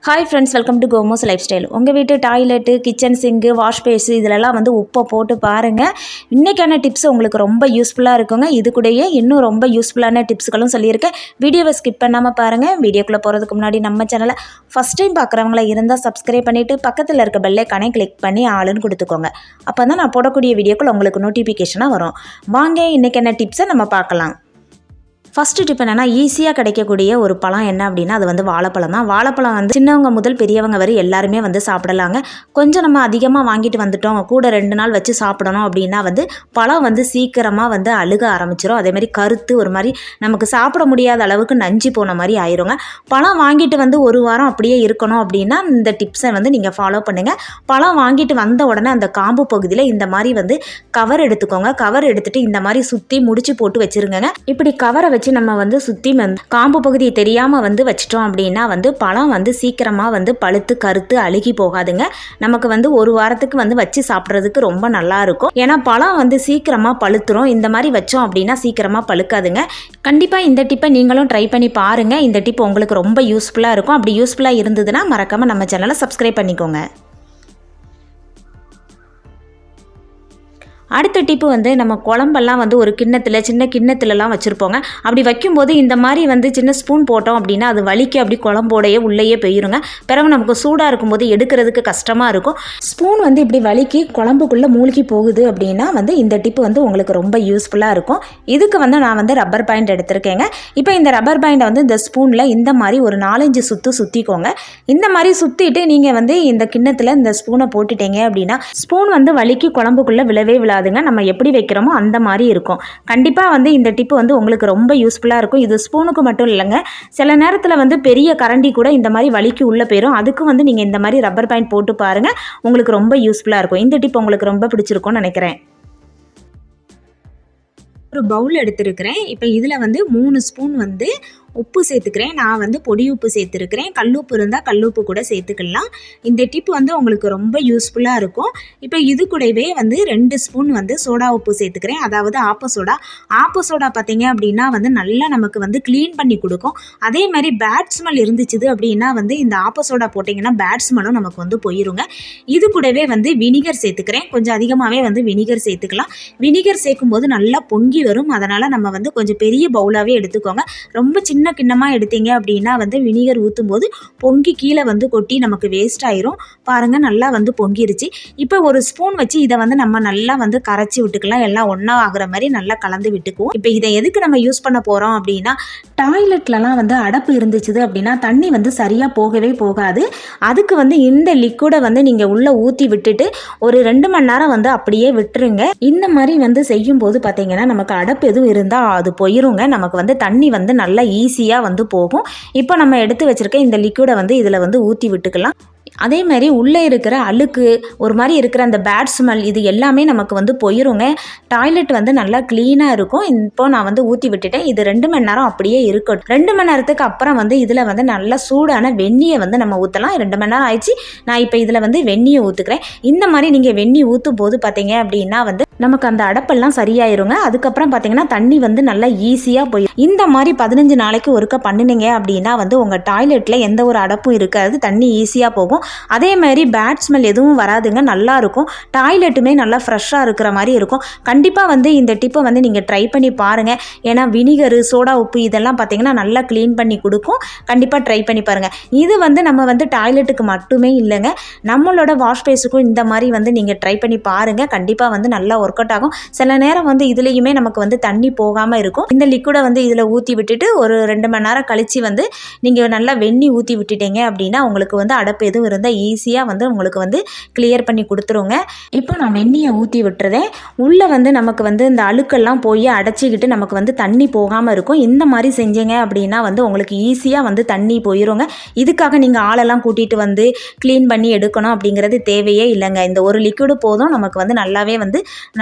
Hi friends, welcome to கோமோஸ் lifestyle. உங்கள் வீட்டு டாய்லெட்டு, கிச்சன் சிங்கு, வாஷ் பேஸு இதிலெல்லாம் வந்து உப்பை போட்டு பாருங்கள். இன்றைக்கான டிப்ஸ் உங்களுக்கு ரொம்ப யூஸ்ஃபுல்லாக இருக்குங்க. இது கூடயே இன்னும் ரொம்ப யூஸ்ஃபுல்லான டிப்ஸ்களும் சொல்லியிருக்கேன். வீடியோவை ஸ்கிப் பண்ணாமல் பாருங்கள். வீடியோக்குள்ளே போகிறதுக்கு முன்னாடி நம்ம சேனலை ஃபஸ்ட் டைம் பார்க்குறவங்களா இருந்தால் சப்ஸ்கிரைப் பண்ணிவிட்டு பக்கத்தில் இருக்க பெல்லைக்கானே கிளிக் பண்ணி ஆளுன்னு கொடுத்துக்கோங்க. அப்போ தான் நான் போடக்கூடிய வீடியோக்குள்ள உங்களுக்கு நோட்டிஃபிகேஷனாக வரும். வாங்க இன்றைக்கான டிப்ஸை நம்ம பார்க்கலாம். ஃபஸ்ட்டு டிப் என்னென்னா, ஈஸியாக கிடைக்கக்கூடிய ஒரு பழம் என்ன அப்படின்னா அது வந்து வாழைப்பழம் தான். வாழைப்பழம் வந்து சின்னவங்க முதல் பெரியவங்க வரை எல்லாருமே வந்து சாப்பிடலாங்க. கொஞ்சம் நம்ம அதிகமாக வாங்கிட்டு வந்துட்டோம், கூட 2 நாள் வச்சு சாப்பிடணும் அப்படின்னா வந்து பழம் வந்து சீக்கிரமாக வந்து அழுக ஆரம்பிச்சிடும். அதேமாதிரி கருத்து ஒரு மாதிரி நமக்கு சாப்பிட முடியாத அளவுக்கு நஞ்சு போன மாதிரி ஆயிருங்க. பழம் வாங்கிட்டு வந்து 1 வாரம் அப்படியே இருக்கணும் அப்படின்னா இந்த டிப்ஸை வந்து நீங்கள் ஃபாலோ பண்ணுங்கள். பழம் வாங்கிட்டு வந்த உடனே அந்த காம்பு பகுதியில் இந்த மாதிரி வந்து கவர் எடுத்துக்கோங்க. கவர் எடுத்துகிட்டு இந்த மாதிரி சுற்றி முடிச்சு போட்டு வச்சுருங்க. இப்படி கவரை வச்சு நம்ம வந்து சுற்றி வந்து காம்பு பகுதியை தெரியாமல் வந்து வச்சிட்டோம் அப்படின்னா வந்து பழம் வந்து சீக்கிரமாக வந்து பழுத்து கருத்து அழுகி போகாதுங்க. நமக்கு வந்து 1 வாரத்துக்கு வந்து வச்சு சாப்பிட்றதுக்கு ரொம்ப நல்லா இருக்கும். ஏன்னா பழம் வந்து சீக்கிரமாக பழுத்துரும். இந்த மாதிரி வச்சோம் அப்படின்னா சீக்கிரமாக பழுக்காதுங்க. கண்டிப்பாக இந்த டிப்பை நீங்களும் ட்ரை பண்ணி பாருங்கள். இந்த டிப் உங்களுக்கு ரொம்ப யூஸ்ஃபுல்லாக இருக்கும். அப்படி யூஸ்ஃபுல்லாக இருந்ததுன்னா மறக்காமல் நம்ம சேனலை சப்ஸ்கிரைப் பண்ணிக்கோங்க. அடுத்த டிப்பு வந்து நம்ம குழம்பெல்லாம் வந்து ஒரு கிண்ணத்தில் சின்ன கிண்ணத்துலலாம் வச்சுருப்போங்க. அப்படி வைக்கும்போது இந்த மாதிரி வந்து சின்ன ஸ்பூன் போட்டோம் அப்படின்னா அது வலிக்கு அப்படி குழம்போடையே உள்ளேயே போயிருங்க. பிறகு நமக்கு சூடாக இருக்கும்போது எடுக்கிறதுக்கு கஷ்டமாக இருக்கும். ஸ்பூன் வந்து இப்படி வலிக்கு குழம்புக்குள்ளே மூழ்கி போகுது அப்படின்னா வந்து இந்த டிப்பு வந்து உங்களுக்கு ரொம்ப யூஸ்ஃபுல்லாக இருக்கும். இதுக்கு வந்து நான் வந்து ரப்பர் பேண்ட் எடுத்திருக்கேங்க. இப்போ இந்த ரப்பர் பேண்டை வந்து இந்த ஸ்பூனில் இந்த மாதிரி ஒரு 4-5 சுற்றிக்கோங்க. இந்த மாதிரி சுற்றிட்டு நீங்கள் வந்து இந்த கிண்ணத்தில் இந்த ஸ்பூனை போட்டுட்டீங்க அப்படின்னா ஸ்பூன் வந்து வலிக்கு குழம்புக்குள்ளே விழவே விழாதுங்க. நம்ம எப்படி வைக்கிறோமோ அந்த மாதிரி இருக்கும். கண்டிப்பாக வந்து இந்த டிப்பு வந்து உங்களுக்கு ரொம்ப யூஸ்ஃபுல்லாக இருக்கும். இது ஸ்பூனுக்கு மட்டும் இல்லைங்க, சில நேரத்தில் வந்து பெரிய கரண்டி கூட இந்த மாதிரி வலிக்கு உள்ளே போயிடும். அதுக்கு வந்து நீங்கள் இந்த மாதிரி ரப்பர் பேண்ட் போட்டு பாருங்கள், உங்களுக்கு ரொம்ப யூஸ்ஃபுல்லாக இருக்கும். இந்த டிப் உங்களுக்கு ரொம்ப பிடிச்சிருக்கும்னு நினைக்கிறேன். ஒரு பவுல் எடுத்துருக்கிறேன். இப்போ இதில் வந்து 3 ஸ்பூன் வந்து உப்பு சேர்த்துக்கிறேன். நான் வந்து பொடி உப்பு சேர்த்துருக்கிறேன். கல்லுப்பு இருந்தால் கல்லுப்பு கூட சேர்த்துக்கலாம். இந்த டிப் வந்து உங்களுக்கு ரொம்ப யூஸ்ஃபுல்லாக இருக்கும். இப்போ இது கூடவே வந்து 2 ஸ்பூன் வந்து சோடா உப்பு சேர்த்துக்கிறேன். அதாவது ஆப்ப சோடா பார்த்தீங்க அப்படின்னா வந்து நல்லா நமக்கு வந்து க்ளீன் பண்ணி கொடுக்கும். அதே மாதிரி பேட் ஸ்மெல் இருந்துச்சுது அப்படின்னா வந்து இந்த ஆப்ப சோடா போட்டிங்கன்னா பேட் ஸ்மெல்லும் நமக்கு வந்து போயிருங்க. இது கூடவே வந்து வினிகர் சேர்த்துக்கிறேன். கொஞ்சம் அதிகமாகவே வந்து வினிகர் சேர்த்துக்கலாம். வினிகர் சேர்க்கும்போது நல்லா பொங்கி வரும். அதனால் நம்ம வந்து கொஞ்சம் பெரிய பவுலாகவே எடுத்துக்கோங்க. ரொம்ப சின்ன கிண்ணமாக எடுத்தீங்க அப்படின்னா வந்து வினிகர் ஊற்றும் போது பொங்கி கீழே வந்து கொட்டி நமக்கு வேஸ்ட் ஆயிரும். பாருங்கள், நல்லா வந்து பொங்கிருச்சு. இப்போ ஒரு ஸ்பூன் வச்சு இதை வந்து நம்ம நல்லா வந்து கரைச்சி விட்டுக்கலாம். எல்லாம் ஒன்றா ஆகுற மாதிரி நல்லா கலந்து விட்டுக்குவோம். இப்போ இதை எதுக்கு நம்ம யூஸ் பண்ண போகிறோம் அப்படின்னா, டாய்லெட்லலாம் வந்து அடப்பு இருந்துச்சுது அப்படின்னா தண்ணி வந்து சரியாக போகவே போகாது. அதுக்கு வந்து இந்த லிக்விடை வந்து நீங்கள் உள்ளே ஊற்றி விட்டுட்டு ஒரு 2 மணி நேரம் வந்து அப்படியே விட்டுருங்க. இந்த மாதிரி வந்து செய்யும்போது பார்த்தீங்கன்னா நமக்கு அடப்பு எதுவும் இருந்தால் அது போயிருங்க. நமக்கு வந்து தண்ணி வந்து நல்லா ஈஸியாக வந்து போகும். இப்போ நம்ம எடுத்து வச்சுருக்க இந்த லிக்விடை வந்து இதில் வந்து ஊற்றி விட்டுக்கலாம். அதே மாதிரி உள்ளே இருக்கிற அழுக்கு ஒரு மாதிரி இருக்கிற அந்த பேட் ஸ்மெல் இது எல்லாமே நமக்கு வந்து போயிருங்க. டாய்லெட் வந்து நல்லா க்ளீனாக இருக்கும். இப்போ நான் வந்து ஊற்றி விட்டுட்டேன். இது 2 மணி நேரம் அப்படியே இருக்கட்டும். 2 மணி நேரத்துக்கு அப்புறம் வந்து இதில் வந்து நல்லா சூடான வெந்நியை வந்து நம்ம ஊற்றலாம். 2 மணி நேரம் ஆயிடுச்சு. நான் இப்போ இதில் வந்து வெந்நியை ஊற்றுக்கிறேன். இந்த மாதிரி நீங்கள் வெந்நி ஊற்றும் போது பார்த்தீங்க அப்படின்னா வந்து நமக்கு அந்த அடப்பெல்லாம் சரியாயிருங்க. அதுக்கப்புறம் பார்த்தீங்கன்னா தண்ணி வந்து நல்லா ஈஸியாக போயிடும். இந்த மாதிரி 15 நாளைக்கு ஒருக்கா பண்ணினீங்க அப்படின்னா வந்து உங்கள் டாய்லெட்டில் எந்த ஒரு அடப்பும் இருக்காது. தண்ணி ஈஸியாக போகும். அதே மாதிரி பேட் ஸ்மெல் எதுவும் வராதுங்க. நல்லா இருக்கும். டாய்லெட்டுமே நல்லா ஃப்ரெஷ்ஷாக இருக்கிற மாதிரி இருக்கும். கண்டிப்பாக வந்து இந்த டிப்பை வந்து நீங்கள் ட்ரை பண்ணி பாருங்கள். ஏன்னா வினிகரு, சோடா உப்பு இதெல்லாம் பார்த்தீங்கன்னா நல்லா க்ளீன் பண்ணி கொடுக்கும். கண்டிப்பாக ட்ரை பண்ணி பாருங்கள். இது வந்து நம்ம வந்து டாய்லெட்டுக்கு மட்டுமே இல்லைங்க, நம்மளோட வாஷ் பேஸுக்கும் இந்த மாதிரி வந்து நீங்கள் ட்ரை பண்ணி பாருங்கள். கண்டிப்பாக வந்து நல்லா ஒர்க் அவுட் ஆகும். சில நேரம் வந்து இதுலேயுமே நமக்கு வந்து தண்ணி போகாமல் இருக்கும். இந்த லிக்விடை வந்து இதில் ஊற்றி விட்டுட்டு ஒரு 2 மணி நேரம் கழித்து வந்து நீங்கள் நல்லா வெந்நி ஊற்றி விட்டுட்டீங்க அப்படின்னா உங்களுக்கு வந்து அடப்பு எதுவும் இருந்தால் ஈஸியாக வந்து உங்களுக்கு வந்து கிளியர் பண்ணி கொடுத்துருங்க. இப்போ நான் வெந்நியை ஊற்றி விட்டுறதேன். உள்ளே வந்து நமக்கு வந்து இந்த அழுக்கெல்லாம் போய் அடைச்சிக்கிட்டு நமக்கு வந்து தண்ணி போகாமல் இருக்கும். இந்த மாதிரி செஞ்சீங்க அப்படின்னா வந்து உங்களுக்கு ஈஸியாக வந்து தண்ணி போயிருங்க. இதுக்காக நீங்கள் ஆளெல்லாம் கூட்டிகிட்டு வந்து க்ளீன் பண்ணி எடுக்கணும் அப்படிங்கிறது தேவையே இல்லைங்க. இந்த ஒரு லிக்விடு போதும். நமக்கு வந்து நல்லாவே வந்து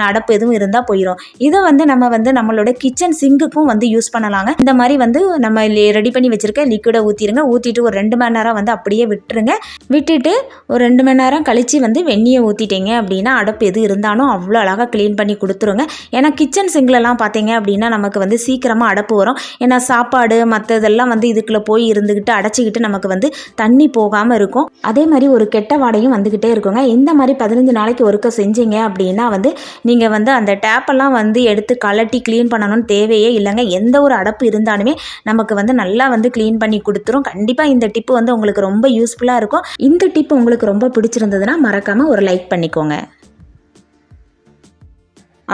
அடப்பு எதுவும் இருந்தால் போயிடும். இதை வந்து நம்ம வந்து நம்மளோட கிச்சன் சிங்குக்கும் வந்து யூஸ் பண்ணலாங்க. இந்த மாதிரி வந்து நம்ம ரெடி பண்ணி வச்சுருக்க லிக்விடை ஊற்றிடுங்க. ஊற்றிட்டு ஒரு 2 மணி நேரம் வந்து அப்படியே விட்டுருங்க. விட்டுட்டு ஒரு 2 மணி நேரம் கழித்து வந்து வெந்நியை ஊற்றிட்டீங்க அப்படின்னா அடப்பு எது இருந்தாலும் அவ்வளோ அழகாக க்ளீன் பண்ணி கொடுத்துருங்க. ஏன்னா கிச்சன் சிங்கிலலாம் பார்த்தீங்க அப்படின்னா நமக்கு வந்து சீக்கிரமாக அடப்பு வரும். ஏன்னா சாப்பாடு மற்றதெல்லாம் வந்து இதுக்குள்ளே போய் இருந்துக்கிட்டு அடைச்சிக்கிட்டு நமக்கு வந்து தண்ணி போகாமல் இருக்கும். அதே மாதிரி ஒரு கெட்ட வாடையும் வந்துக்கிட்டே இருக்குங்க. இந்த மாதிரி 15 நாளைக்கு ஒருக்க செஞ்சீங்க அப்படின்னா வந்து நீங்கள் வந்து அந்த டேப்பெல்லாம் வந்து எடுத்து கலட்டி க்ளீன் பண்ணணும்னு தேவையே இல்லைங்க. எந்த ஒரு அடப்பு இருந்தாலுமே நமக்கு வந்து நல்லா வந்து க்ளீன் பண்ணி கொடுத்துரும். கண்டிப்பாக இந்த டிப்பு வந்து உங்களுக்கு ரொம்ப யூஸ்ஃபுல்லாக இருக்கும். இந்த டிப்பு உங்களுக்கு ரொம்ப பிடிச்சிருந்ததுன்னா மறக்காமல் ஒரு லைக் பண்ணிக்கோங்க.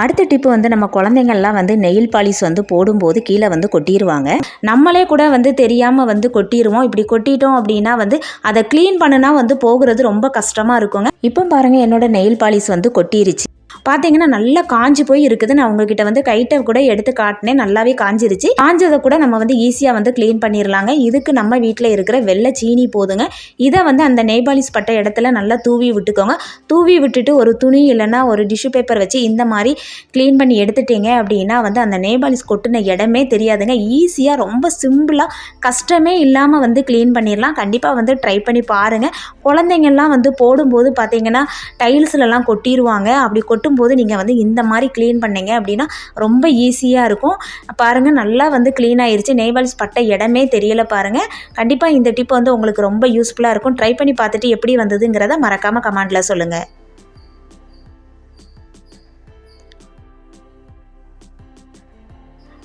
அடுத்த டிப்பு வந்து நம்ம குழந்தைங்கள்லாம் வந்து நெயில் பாலிஷ் வந்து போடும்போது கீழே வந்து கொட்டிடுவாங்க. நம்மளே கூட வந்து தெரியாமல் வந்து கொட்டிடுவோம். இப்படி கொட்டிட்டோம் அப்படின்னா வந்து அதை க்ளீன் பண்ணுனா வந்து போகிறது ரொம்ப கஷ்டமாக இருக்குங்க. இப்போ பாருங்கள், என்னோட நெயில் பாலிஷ் வந்து கொட்டிருச்சு. பார்த்தீங்கன்னா நல்லா காஞ்சி போய் இருக்குது. நான் உங்ககிட்ட வந்து கைட்டை கூட எடுத்து காட்டினேன். நல்லாவே காஞ்சிருச்சு. காஞ்சதை கூட நம்ம வந்து ஈஸியாக வந்து க்ளீன் பண்ணிடலாங்க. இதுக்கு நம்ம வீட்டில் இருக்கிற வெள்ளை சீனி போதுங்க. இதை வந்து அந்த நெயில் பாலிஷ் பட்ட இடத்துல நல்லா தூவி விட்டுக்கோங்க. தூவி விட்டுட்டு ஒரு துணி இல்லைன்னா ஒரு டிஷ்யூ பேப்பர் வச்சு இந்த மாதிரி க்ளீன் பண்ணி எடுத்துட்டீங்க அப்படின்னா வந்து அந்த நெயில் பாலிஷ் கொட்டின இடமே தெரியாதுங்க. ஈஸியாக ரொம்ப சிம்பிளாக கஷ்டமே இல்லாமல் வந்து க்ளீன் பண்ணிடலாம். கண்டிப்பாக வந்து ட்ரை பண்ணி பாருங்கள். குழந்தைங்கள்லாம் வந்து போடும்போது பார்த்தீங்கன்னா டைல்ஸ்லலாம் கொட்டிடுவாங்க. அப்படி கொட்டும்போது நீங்கள் வந்து இந்த மாதிரி க்ளீன் பண்ணீங்க அப்படின்னா ரொம்ப ஈஸியாக இருக்கும். பாருங்கள், நல்லா வந்து க்ளீன் ஆயிருச்சு. நெயில் பாலிஷ் பட்ட இடமே தெரியலை பாருங்கள். கண்டிப்பாக இந்த டிப் வந்து உங்களுக்கு ரொம்ப யூஸ்ஃபுல்லாக இருக்கும். ட்ரை பண்ணி பார்த்துட்டு எப்படி வந்ததுங்கிறத மறக்காமல் கமெண்ட்டில் சொல்லுங்கள்.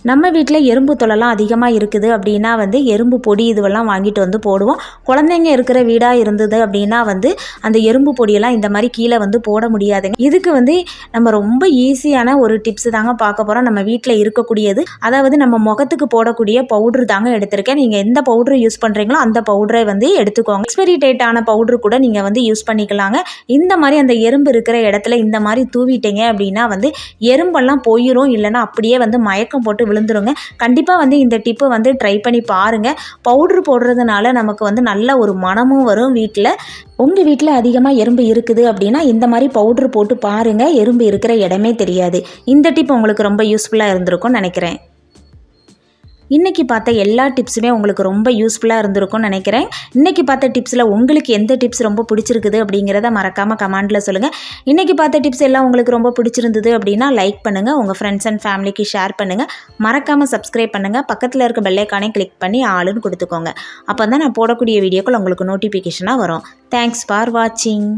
நம்ம வீட்டில் எறும்பு தொலைலாம் அதிகமாக இருக்குது அப்படின்னா வந்து எறும்பு பொடி இதுவெல்லாம் வாங்கிட்டு வந்து போடுவோம். குழந்தைங்க இருக்கிற வீடாக இருந்தது அப்படின்னா வந்து அந்த எறும்பு பொடியெல்லாம் இந்த மாதிரி கீழே வந்து போட முடியாதுங்க. இதுக்கு வந்து நம்ம ரொம்ப ஈஸியான ஒரு டிப்ஸ் தாங்க பார்க்க போகிறோம். நம்ம வீட்டில் இருக்கக்கூடியது, அதாவது நம்ம முகத்துக்கு போடக்கூடிய பவுட்ரு தாங்க எடுத்திருக்கேன். நீங்கள் எந்த பவுட்ரு யூஸ் பண்ணுறீங்களோ அந்த பவுடரை வந்து எடுத்துக்கோங்க. எக்ஸ்பைரி டேட் ஆன பவுட்ரு கூட நீங்கள் வந்து யூஸ் பண்ணிக்கலாங்க. இந்த மாதிரி அந்த எறும்பு இருக்கிற இடத்துல இந்த மாதிரி தூவிட்டீங்க அப்படின்னா வந்து எறும்பெல்லாம் போயிடும். இல்லைன்னா அப்படியே வந்து மயக்கம் போட்டு விழுந்துருங்க. கண்டிப்பாக வந்து இந்த டிப்பு வந்து ட்ரை பண்ணி பாருங்கள். பவுட்ரு போடுறதுனால நமக்கு வந்து நல்ல ஒரு மனமும் வரும். வீட்டில் உங்கள் வீட்டில் அதிகமாக எறும்பு இருக்குது அப்படின்னா இந்த மாதிரி பவுட்ரு போட்டு பாருங்கள். எறும்பு இருக்கிற இடமே தெரியாது. இந்த டிப் உங்களுக்கு ரொம்ப யூஸ்ஃபுல்லாக இருந்திருக்கும்னு நினைக்கிறேன். இன்றைக்கி பார்த்த எல்லா டிப்ஸுமே உங்களுக்கு ரொம்ப யூஸ்ஃபுல்லாக இருந்திருக்கும்னு நினைக்கிறேன். இன்றைக்கி பார்த்த டிப்ஸில் உங்களுக்கு எந்த டிப்ஸ் ரொம்ப பிடிச்சிருக்குது அப்படிங்கிறத மறக்காமல் கமெண்ட்டில் சொல்லுங்கள். இன்றைக்கி பார்த்த டிப்ஸ் எல்லாம் உங்களுக்கு ரொம்ப பிடிச்சிருந்தது அப்படின்னா லைக் பண்ணுங்கள். உங்கள் ஃப்ரெண்ட்ஸ் அண்ட் ஃபேமிலிக்கு ஷேர் பண்ணுங்கள். மறக்காமல் சப்ஸ்கிரைப் பண்ணுங்கள். பக்கத்தில் இருக்க பெல் ஐகானை கிளிக் பண்ணி ஆளுன்னு கொடுத்துக்கோங்க. அப்போ தான் நான் போடக்கூடிய வீடியோக்கள் உங்களுக்கு நோட்டிஃபிகேஷனாக வரும். தேங்க்ஸ் ஃபார் வாட்சிங்.